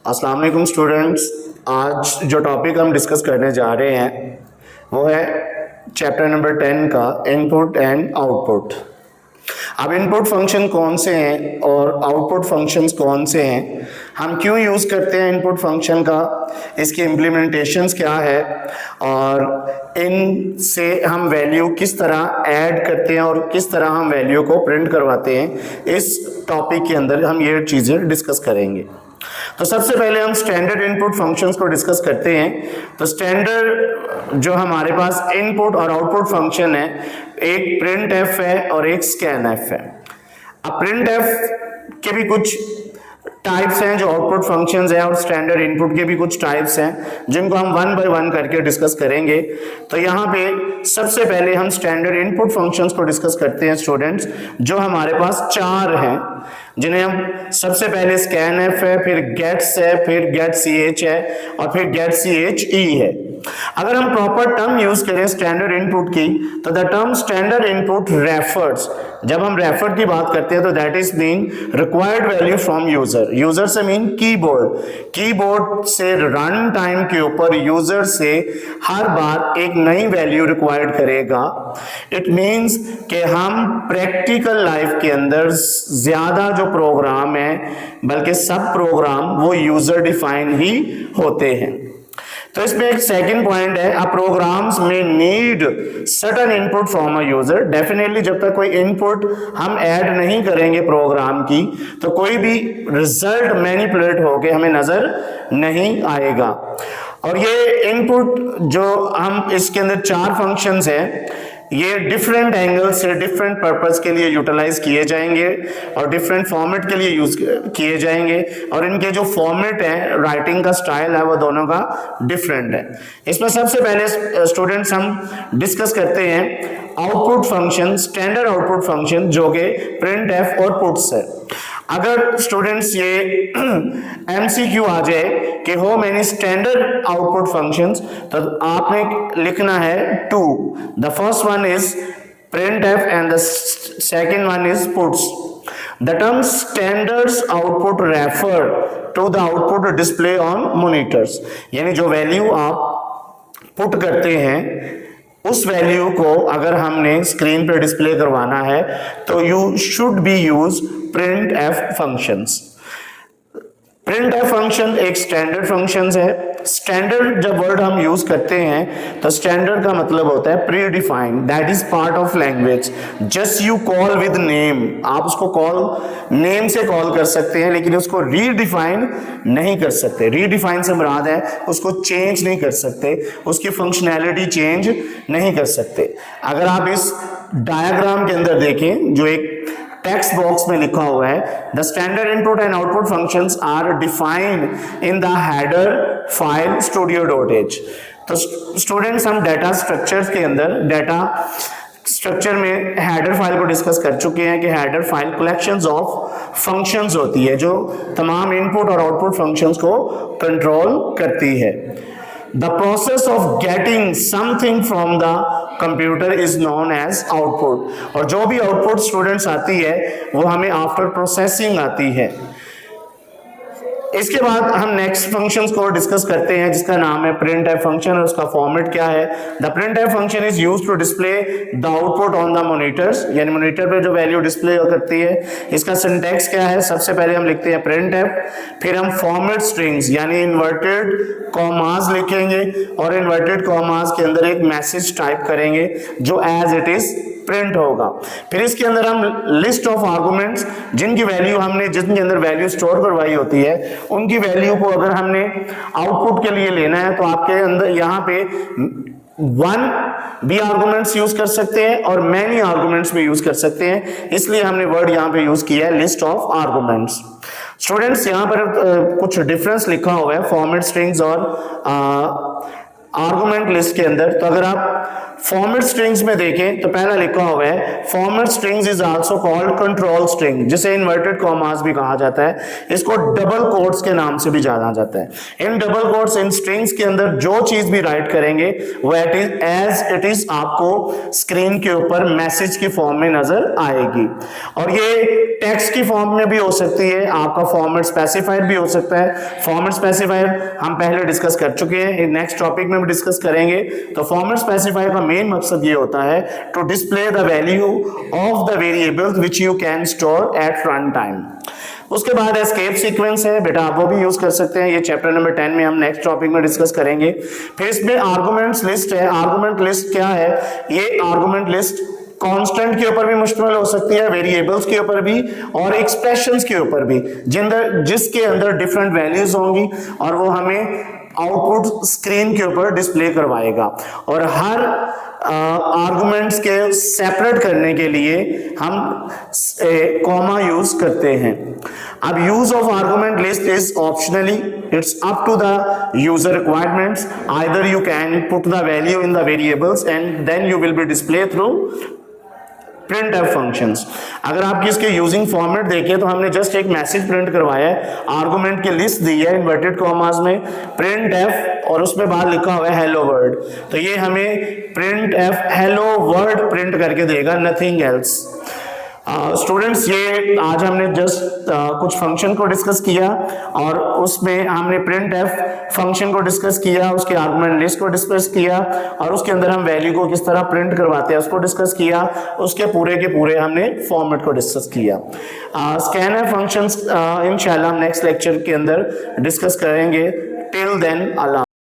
अस्सलाम वालेकुम स्टूडेंट्स। आज जो टॉपिक हम डिस्कस करने जा रहे हैं वो है चैप्टर नंबर 10 का इनपुट एंड आउटपुट। अब इनपुट फंक्शन कौन से हैं और आउटपुट फंक्शंस कौन से हैं, हम क्यों यूज़ करते हैं इनपुट फंक्शन का, इसकी इम्प्लीमेंटेशंस क्या है और इनसे हम वैल्यू किस तरह ऐड करते हैं और किस तरह हम वैल्यू को प्रिंट करवाते हैं, इस टॉपिक के अंदर हम ये चीज़ें डिस्कस करेंगे। तो सबसे पहले हम स्टैंडर्ड इनपुट फंक्शंस को डिस्कस करते हैं। तो स्टैंडर्ड जो हमारे पास इनपुट और आउटपुट फंक्शन है, एक प्रिंट एफ है और एक स्कैन एफ है। अब प्रिंट एफ के भी कुछ टाइप्स हैं जो आउटपुट फंक्शंस हैं और स्टैंडर्ड इनपुट के भी कुछ टाइप्स हैं जिनको हम वन बाय वन करके डिस्कस करेंगे। तो यहाँ पे सबसे पहले हम स्टैंडर्ड इनपुट फंक्शंस को डिस्कस करते हैं स्टूडेंट्स, जो हमारे पास 4 हैं, जिन्हें हम सबसे पहले स्कैन एफ है, फिर गेट्स है, फिर गेट सी एच है और फिर गेट सी एच ई है। अगर हम प्रॉपर टर्म यूज करें स्टैंडर्ड इनपुट की, तो the term standard input refers, जब हम रेफर की बात करते हैं तो that is mean required value from user. User से मीन कीबोर्ड, कीबोर्ड से रन टाइम के ऊपर यूजर से हर बार एक नई वैल्यू रिक्वायर्ड करेगा। इट मीन्स कि हम प्रैक्टिकल लाइफ के अंदर ज्यादा जो प्रोग्राम है, बल्कि सब प्रोग्राम वो यूजर डिफाइन ही होते हैं। तो इसमें एक सेकंड पॉइंट है, अ प्रोग्राम्स में need certain input from a user. Definitely जब तक कोई इनपुट हम ऐड नहीं करेंगे प्रोग्राम की, तो कोई भी रिजल्ट मैनिपुलेट होके हमें नजर नहीं आएगा। और ये इनपुट जो हम इसके अंदर 4 फंक्शंस हैं, ये डिफरेंट एंगल से डिफरेंट पर्पस के लिए यूटिलाइज किए जाएंगे और डिफरेंट फॉर्मेट के लिए यूज किए जाएंगे, और इनके जो फॉर्मेट है, राइटिंग का स्टाइल है, वो दोनों का डिफरेंट है। इसमें सबसे पहले स्टूडेंट्स हम डिस्कस करते हैं output function, standard output function जो कि प्रिंट एफ और पुट्स है। अगर स्टूडेंट्स ये एमसीक्यू आ जाए कि हो मैनी स्टैंडर्ड आउटपुट फंक्शंस, तो आपने लिखना है 2। The first one is printf and the second one is puts. The term standards output refer to the output display on monitors, यानी जो वैल्यू आप पुट करते हैं उस वैल्यू को अगर हमने स्क्रीन पर डिस्प्ले करवाना है तो you should be use print F functions. Print F function एक स्टैंडर्ड फंक्शन है। स्टैंडर्ड जब वर्ड हम यूज करते हैं तो स्टैंडर्ड का मतलब होता है pre defined, that is part of language. Just you call with name, आप उसको कॉल नेम से कॉल कर सकते हैं, लेकिन उसको रीडिफाइन नहीं कर सकते। रीडिफाइन से मुराद है उसको चेंज नहीं कर सकते, उसकी फंक्शनैलिटी चेंज नहीं कर सकते। अगर आप इस डायग्राम के अंदर देखें जो एक टेक्स्ट बॉक्स में लिखा हुआ है, the standard input and output functions are defined in the header file studio.h। तो स्टूडेंट्स हम डाटा स्ट्रक्चर्स के अंदर डाटा स्ट्रक्चर में हेडर फाइल को डिस्कस कर चुके हैं कि header file collections of functions होती है जो तमाम इनपुट और आउटपुट फंक्शंस को कंट्रोल करती है। The process of getting something from the computer is known as output, और जो भी आउटपुट स्टूडेंट्स आती है वो हमें आफ्टर प्रोसेसिंग आती है। इसके बाद हम नेक्स्ट फंक्शंस को डिस्कस करते हैं जिसका नाम है प्रिंट एफ फंक्शन, और उसका फॉर्मेट क्या है। The printf function is used to display the output on the monitors, यानी मॉनिटर पे जो वैल्यू डिस्प्ले करती है। इसका सिंटैक्स क्या है, सबसे पहले हम लिखते हैं प्रिंट एफ, फिर हम फॉर्मेट स्ट्रिंग्स यानी इन्वर्टेड कॉमास लिखेंगे और इन्वर्टेड कॉमास के अंदर एक मैसेज टाइप करेंगे जो एज इट इज प्रिंट होगा। फिर इसके अंदर हम लिस्ट ऑफ आर्गुमेंट्स, जिनकी वैल्यू हमने जिनके अंदर वैल्यू स्टोर करवाई होती है, उनकी वैल्यू को अगर हमने आउटपुट के लिए लेना है तो आपके अंदर यहाँ पे 1 भी आर्गुमेंट्स यूज कर सकते हैं और मैनी आर्गुमेंट्स भी यूज कर सकते हैं, इसलिए हमने वर्ड यहाँ पे यूज किया है लिस्ट ऑफ आर्गुमेंट्स। स्टूडेंट्स यहाँ पर कुछ डिफरेंस लिखा हुआ है फॉर्मेट स्ट्रिंग्स और आर्गुमेंट लिस्ट के अंदर। तो अगर आप फॉर्मेट स्ट्रिंग्स में देखें तो पहला लिखा हुआ है format strings is also called control string, जिसे इन्वर्टेड कॉमास भी कहा जाता है। इसको डबल कोट्स के नाम से भी जाना जाता है। In double quotes in strings के अंदर जो चीज भी राइट करेंगे वो एज इट इज आपको स्क्रीन के ऊपर मैसेज की फॉर्म में नजर आएगी, और ये टेक्स्ट की फॉर्म में भी हो सकती है, आपका फॉर्मेट स्पेसिफाइड भी हो सकता है। फॉर्मेट स्पेसिफाइड हम पहले डिस्कस कर चुके हैं, नेक्स्ट टॉपिक में भी डिस्कस करेंगे। तो फॉर्मेट स्पेसिफाइड का मेन मकसद ये होता है to display the value of the variables which you can store at run time. उसके बाद एस्केप सीक्वेंस है बेटा, आप वो भी यूज कर सकते हैं, ये चैप्टर नंबर 10 में हम नेक्स्ट टॉपिक में डिस्कस करेंगे। फिर इसमें आर्गुमेंट्स लिस्ट है। आर्गुमेंट लिस्ट क्या है? ये आर्गुमेंट लिस्ट कांस्टेंट के ऊपर भी मुश्तमिल हो सकती है, वेरिएबल्स के ऊपर भी और एक्सप्रेशंस के ऊपर भी, जिसके अंदर डिफरेंट वैल्यूज होंगी और वो हमें आउटपुट स्क्रीन के ऊपर डिस्प्ले करवाएगा। और हर आर्गुमेंट्स के सेपरेट करने के लिए हम कॉमा यूज करते हैं। अब use of argument list is optionally, it's up to the user requirements. Either you can put the value in the variables and then you will be display through printf functions. अगर आपकी इसके using format देखें तो हमने just एक message print करवाया है, argument की लिस्ट दी है इन्वर्टेड कॉमास में printf, और उसमें बाहर लिखा हुआ है हेलो वर्ल्ड। तो ये हमें printf हेलो वर्ल्ड प्रिंट करके देगा, नथिंग एल्स। स्टूडेंट्स ये आज हमने जस्ट कुछ फंक्शन को डिस्कस किया और उसमें हमने printf फंक्शन को डिस्कस किया, उसके आर्गुमेंट लिस्ट को डिस्कस किया और उसके अंदर हम वैल्यू को किस तरह प्रिंट करवाते हैं उसको डिस्कस किया। उसके पूरे के पूरे हमने फॉर्मेट को डिस्कस किया। स्कैनर फंक्शंस इंशाल्लाह हम नेक्स्ट लेक्चर के अंदर डिस्कस करेंगे। टिल देन अल्लाह।